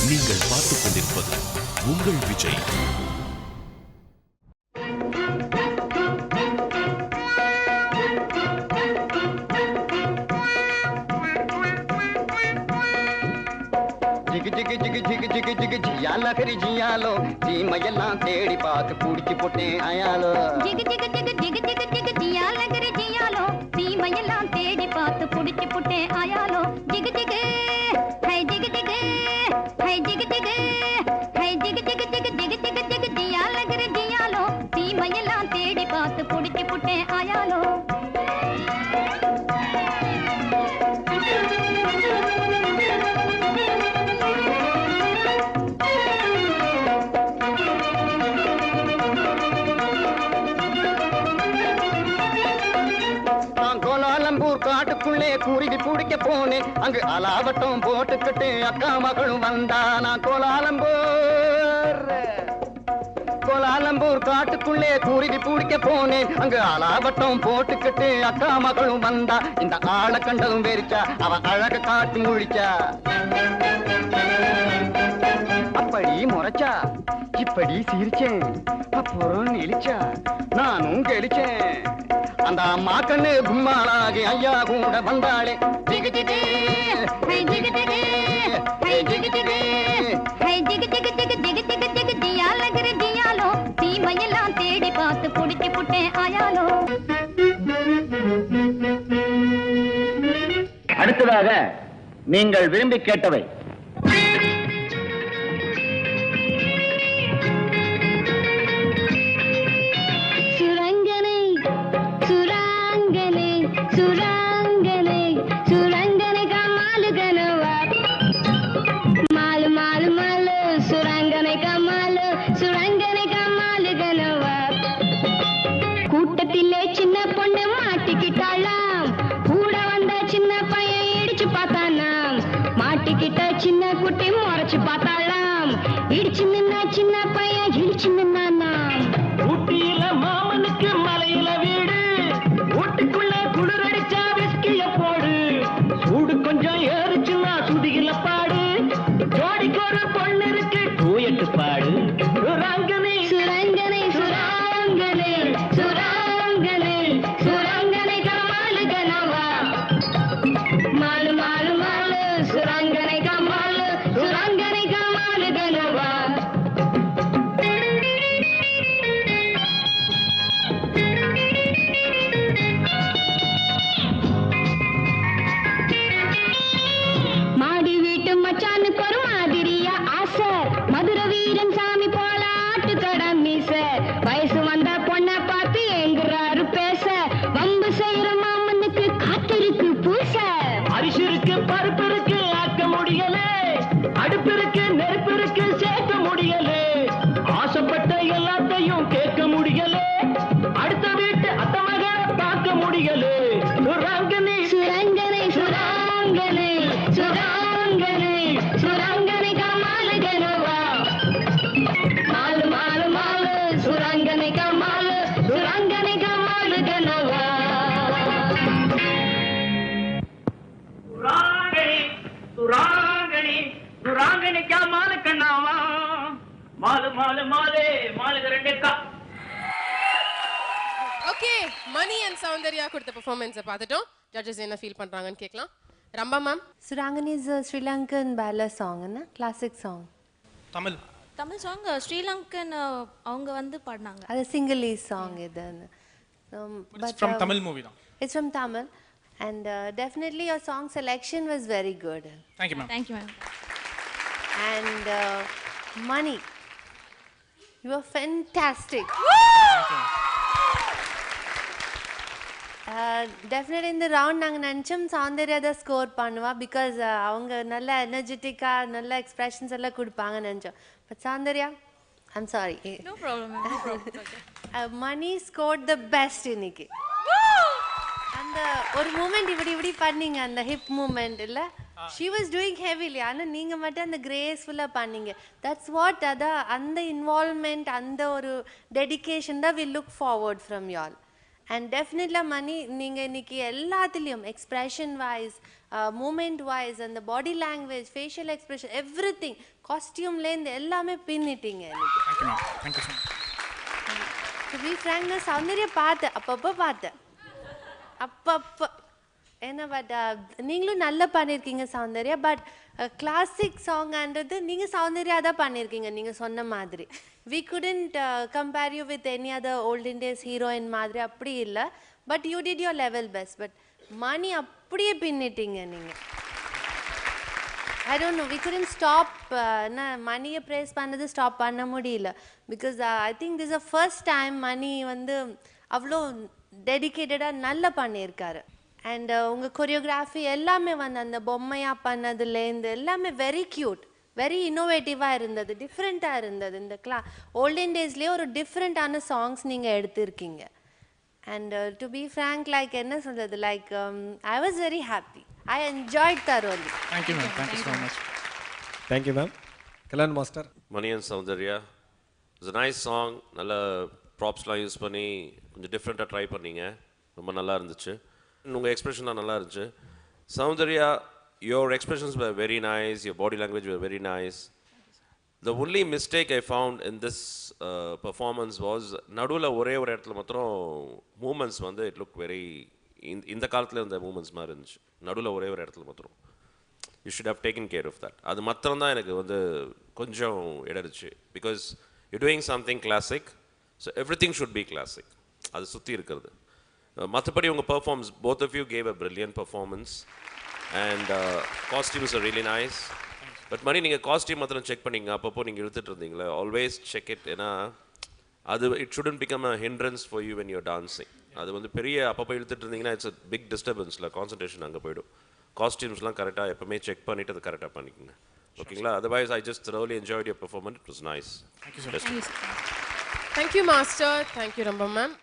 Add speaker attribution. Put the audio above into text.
Speaker 1: நீங்கள் பார்த்துக் கொண்டிருப்பது உங்கள் விஜய்.
Speaker 2: ஜிகு ஜிகு ஜிகு ஜிகு ஜிகு ஜியால கரி ஜியாலோ ஜீமையெல்லாம் தேடி பார்த்து குடிச்சு போட்டேன் ஆயாலோ.
Speaker 3: ஜிகு ஜிகு ஜிகு ஜிகு ஜிகு ஜிகு ஜியால கரி ஜியாலோ ஜீமையெல்லாம் தேடி பார்த்து குடிச்சு போட்டேன் ஆயாலோ. ஜிகு ஜிகு ஹை ஜிகு ஜிகு ஹை ஜிகு ஜிகு ஹை ஜிகு ஜிகு ஜிகு ஜிகு ஜிகு ஜிகு ஜியால கரி ஜியாலோ ஜீமையெல்லாம் தேடி பார்த்து குடிச்சு போட்டேன் ஆயாலோ.
Speaker 2: காட்டுக்குள்ளே கூறிடி பிடிக்க போனேன், அங்கு அலாவட்டம் போட்டுக்கிட்டு அக்கா மகளும் வந்தா. நான் கோலாலம்பூர் காட்டுக்குள்ளே கூறிடி பிடிக்க போனேன், அங்கு அலாவட்டம் போட்டுக்கிட்டு அக்கா மகளும் வந்தா. இந்த ஆளை கண்டதும் வெறிச்சா, அவ அழக காட்டி முழிச்சா. அப்படி முறைச்சா, இப்படி சிரிச்சேன், அப்புறம் இழிச்சா, நானும் கெளிச்சேன். அந்த அம்மா கண்ணு கும்மாளாகி ஐயா கூட வந்தாளே. ஜிகு ஜிகு ஹை ஜிகு ஜிகு ஹை ஜிகு ஜிகு
Speaker 3: ஹை ஜிகு ஜிகு ஜிகு ஜிகு ஜிகு ஜிகு ஜியால கரி ஜியாலோ சீமையெல்லாம் தேடி பார்த்து குடிச்சு புட்டேன் ஆயாலோ.
Speaker 2: அடுத்ததாக நீங்கள் விரும்பி கேட்டவை.
Speaker 3: கூட்டத்திலே சின்ன பொண்ணு மாட்டிக்கிட்டாளாம், கூட வந்த சின்ன பையன் இடிச்சு பார்த்தானாம். மாட்டிக்கிட்ட சின்ன குட்டி முறைச்சு பார்த்தாளாம், இடிச்சு நின்னா சின்ன பையன் இடிச்சு நின்னானாம்.
Speaker 2: ஊட்டியில மாமனுக்கு மலையில வீடு, ஊட்டுக்குள்ள குளிர் அடிச்சா விஸ்கிய போடு. சூடு கொஞ்சம் ஏறிச்சுன்னா சுதியில பாடு, ஜோடிக்கு ஒரு பொண்ணு இருக்கு டூயட்டு பாடு. சுரங்கனை
Speaker 3: சுரங்கனை சுரங்கனை சுரங்கனை சுரங்கனை கமாலு கனவா மாலு மாலு மாலு சுரங்கனை கமாலு சுரங்கனை கமாலு கனவா. மாடி வீட்டு மச்சானுக்கு ஒரு மாதிரியா ஆசை, மதுர வீரன் சாமி போல ஆட்டுக்கட மீச. வயசு வந்த பொண்ணை பார்த்து எங்குறாரு பேச, வம்பு செய்யற மாமனுக்கு காத்திருக்கு பூச.
Speaker 2: அரிசி இருக்கு பருப்பு இருக்கு ஆக்க முடியல, அடுப்பு இருக்கு நெருப்பு இருக்கு சேர்க்க முடியல. ஆசைப்பட்ட எல்லாத்தையும் கேட்க முடியல, அடுத்த வீட்டு அத்த மகளை பார்க்க முடியல. சுரங்கனி
Speaker 3: சுரங்கனை சுரங்கனை சுரங்கனை சுரங்கனை கமாலு கனவா மாலு மாலு மாலு சுரங்கனை கமாலு சுரங்கனை கமாலு கனவா.
Speaker 4: சுராங்கனி சுராங்கனி கா மாலு கண்ணாவா மாலு மாலு மாலே மாலு ரெண்டேக்கா.
Speaker 5: ஓகே, மணி அண்ட் சௌந்தர்யா கொடுத்த பெர்ஃபார்மன்ஸை பார்த்துட்டோம். ஜட்ஜஸ் என்ன ஃபீல் பண்றாங்கன்னு கேட்கலாம். Rambha ma'am.
Speaker 6: Surangani is a Sri Lankan ballad song, na classic song.
Speaker 7: Tamil
Speaker 8: song Sri Lankan அவங்க வந்து பாடினாங்க.
Speaker 6: அது Sinhalese song இது.
Speaker 7: It's from Tamil movie தான்.
Speaker 6: It's from Tamil and definitely your song selection was very good.
Speaker 7: Thank you ma'am.
Speaker 8: Thank you ma'am.
Speaker 6: And Mani, you were fantastic. Definitely in the round நாங்கள் நினச்சோம் சௌந்தர்யா தான் score பண்ணுவா, because அவங்க நல்ல எனர்ஜெட்டிக்காக நல்ல expressions எல்லாம் கொடுப்பாங்கன்னு நினச்சோம். But Soundarya, I'm sorry.
Speaker 8: No problem ma'am. No problem. It's okay.
Speaker 6: Mani scored the best இன்னைக்கு. அந்த ஒரு மூமெண்ட் இப்படி பண்ணீங்க, அந்த ஹிப் மூமெண்ட் இல்லை, ஷி வாஸ் டூயிங் ஹெவிலி, ஆனால் நீங்கள் மட்டும் அந்த கிரேஸ்ஃபுல்லாக பண்ணீங்க. தட்ஸ் வாட், அதான் அந்த இன்வால்வ்மெண்ட், அந்த ஒரு டெடிக்கேஷன் தான் we look forward from you all. And டெஃபினெட்லாக மணி நீங்கள் இன்னைக்கு எல்லாத்துலேயும் எக்ஸ்ப்ரெஷன் வைஸ் மூமெண்ட் வைஸ் அந்த body language facial expression everything காஸ்டியூம்லேருந்து எல்லாமே பின்னிட்டீங்க எனக்கு.
Speaker 7: Thank you ma'am thank you so much.
Speaker 6: To be frank நான் சௌந்தர்யா பார்த்தேன், அப்பப்போ பார்த்தேன், அப்பப்போ ஏன்னா பட் நீங்களும் நல்லா பண்ணியிருக்கீங்க சௌந்தர்யா. பட் கிளாசிக் சாங்ன்றது நீங்கள் சௌந்தர்யா தான் பண்ணியிருக்கீங்க நீங்கள் சொன்ன மாதிரி. We couldn't compare you with any other olden days heroine மாதிரி அப்படி இல்லை. But you did your level best. But Mani அப்படியே பின்னிட்டீங்க நீங்கள். I don't know we couldn't stop. நான் மணியை ப்ரேஸ் பண்ணது ஸ்டாப் பண்ண முடியல. Because I think this a first time Mani வந்து அவ்வளோ டெடிக்கேட்டடாக நல்லா பண்ணியிருக்காரு. அண்ட் உங்கள் கொரியோகிராஃபி எல்லாமே வந்து அந்த பொம்மையாக பண்ணதுலேருந்து எல்லாமே வெரி க்யூட், வெரி இன்னோவேட்டிவாக இருந்தது, டிஃப்ரெண்ட்டாக இருந்தது. இந்த ஓல்டன் டேஸ்லேயே ஒரு டிஃப்ரெண்ட்டான சாங்ஸ் நீங்கள் எடுத்திருக்கீங்க. And to be frank like என்ன சொல்கிறது, like I was very happy. I enjoyed thoroughly.
Speaker 7: Thank you ma'am thank you so much.
Speaker 9: Thank you ma'am. Kalyan master.
Speaker 10: Mani and Soundarya it's a nice song. நல்ல ப்ராப்ஸ்லாம் யூஸ் பண்ணி கொஞ்சம் டிஃப்ரெண்ட்டாக ட்ரை பண்ணீங்க, ரொம்ப நல்லா இருந்துச்சு. உங்கள் எக்ஸ்பிரஷன்லாம் நல்லா இருந்துச்சு. Soundarya, your expressions were very nice, your body language were very nice. The only mistake I found in this performance was நடுவில் ஒரே ஒரு இடத்துல மாத்திரம் மூமெண்ட்ஸ் வந்து இட் லுக் வெரி இந்த காலத்தில் இருந்த மூமெண்ட்ஸ் மாதிரி இருந்துச்சு. நடுவில் ஒரே ஒரு இடத்துல மாத்திரம் you should have taken care of that. அது மாத்திரம் தான் எனக்கு வந்து கொஞ்சம் இடருச்சு. Because you doing something classic, so everything should be classic. அது சுற்றி இருக்கிறது. மற்றபடி உங்கள் performance, both of you gave a brilliant performance and costumes are really nice. But Mani நீங்கள் காஸ்டியூம் மாத்திரம் செக் பண்ணிங்க, அப்பப்போ நீங்கள் இழுத்துட்டு இருந்தீங்களே, ஆல்வேஸ் செக் இட். ஏன்னா அது it shouldn't become a hindrance for you when your dancing. அது வந்து பெரிய அப்பப்போ இழுத்துட்டு இருந்தீங்கன்னா இட்ஸ் அ பிக் டிஸ்டர்பன்ஸில் கான்சன்ட்ரேஷன் அங்கே போய்டும். காஸ்டியூம்ஸ்லாம் கரெக்டாக எப்பவுமே செக் பண்ணிவிட்டு அதை கரெக்டாக பண்ணிக்கோங்க, ஓகேங்களா? Otherwise I just thoroughly enjoyed your performance. It was nice.
Speaker 7: Thank you so much.
Speaker 5: Thank you master. Thank you ரொம்ப மேம்.